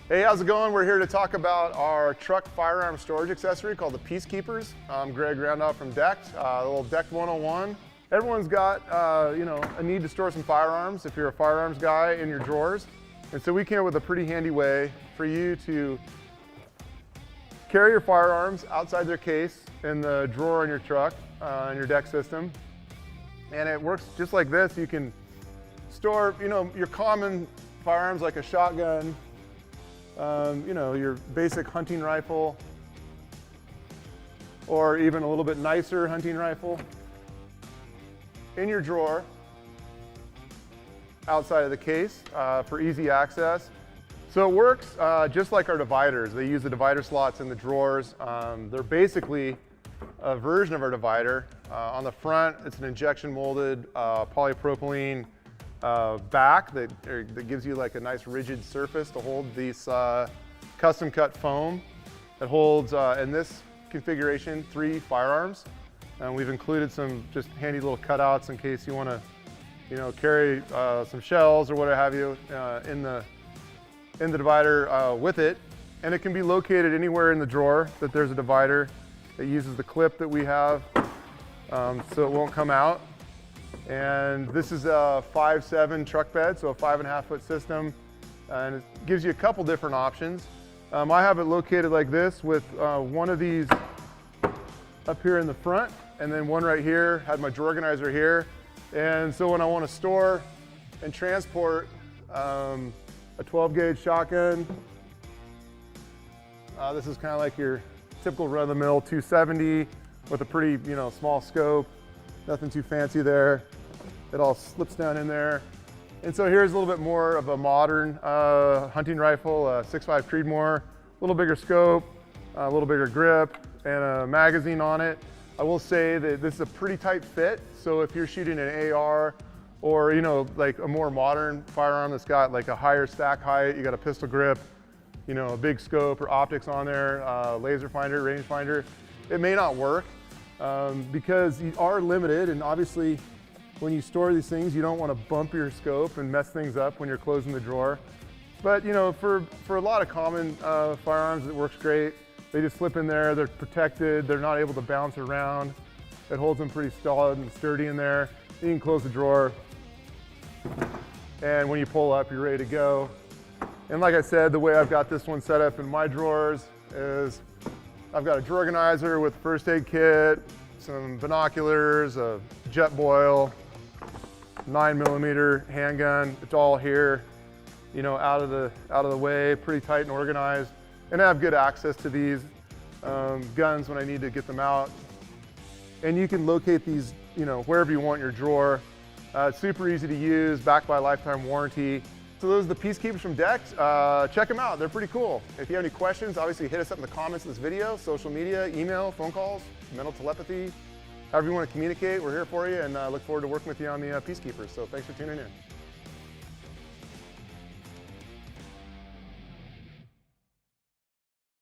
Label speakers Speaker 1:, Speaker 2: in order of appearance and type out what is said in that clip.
Speaker 1: Hey, how's it going? We're here to talk about our truck firearm storage accessory called the Piecekeepers. I'm Greg Randolph from Decked, a little Decked 101. Everyone's got a need to store some firearms if you're a firearms guy in your drawers. And so we came up with a pretty handy way for you to carry your firearms outside their case in the drawer in your truck, in your deck system. And it works just like this. You can store, your common firearms like a shotgun, your basic hunting rifle, or even a little bit nicer hunting rifle in your drawer outside of the case for easy access. So it works just like our dividers. They use the divider slots in the drawers. They're basically a version of our divider. On the front, it's an injection molded polypropylene back that gives you like a nice rigid surface to hold these custom cut foam that holds, in this configuration, 3 firearms. And we've included some just handy little cutouts in case you want to carry some shells or what have you in the divider with it. And it can be located anywhere in the drawer that there's a divider. It uses the clip that we have so it won't come out. And this is a 5'7" truck bed, so a 5.5 foot system. And it gives you a couple different options. I have it located like this with one of these up here in the front, and then one right here, had my drawer organizer here. And so when I want to store and transport a 12 gauge shotgun, this is kind of like your typical run-of-the-mill 270 with a pretty small scope. Nothing too fancy there. It all slips down in there. And so here's a little bit more of a modern hunting rifle, a 6.5 Creedmoor, a little bigger scope, a little bigger grip, and a magazine on it. I will say that this is a pretty tight fit. So if you're shooting an AR or like a more modern firearm that's got like a higher stack height, you got a pistol grip, a big scope or optics on there, laser finder, range finder, it may not work. Because you are limited, and obviously when you store these things you don't want to bump your scope and mess things up when you're closing the drawer. But for a lot of common firearms it works great. They just slip in there, they're protected, they're not able to bounce around. It holds them pretty solid and sturdy in there. You can close the drawer, and when you pull up you're ready to go. And like I said, the way I've got this one set up in my drawers is I've got a drawer organizer with first aid kit, some binoculars, a Jetboil, 9mm handgun. It's all here, out of the way, pretty tight and organized. And I have good access to these guns when I need to get them out. And you can locate these, wherever you want in your drawer. It's super easy to use, backed by a lifetime warranty. So those are the Piecekeepers from Decked. Check them out, they're pretty cool. If you have any questions, obviously hit us up in the comments of this video, social media, email, phone calls, mental telepathy, however you want to communicate, we're here for you, and look forward to working with you on the Piecekeepers. So thanks for tuning in.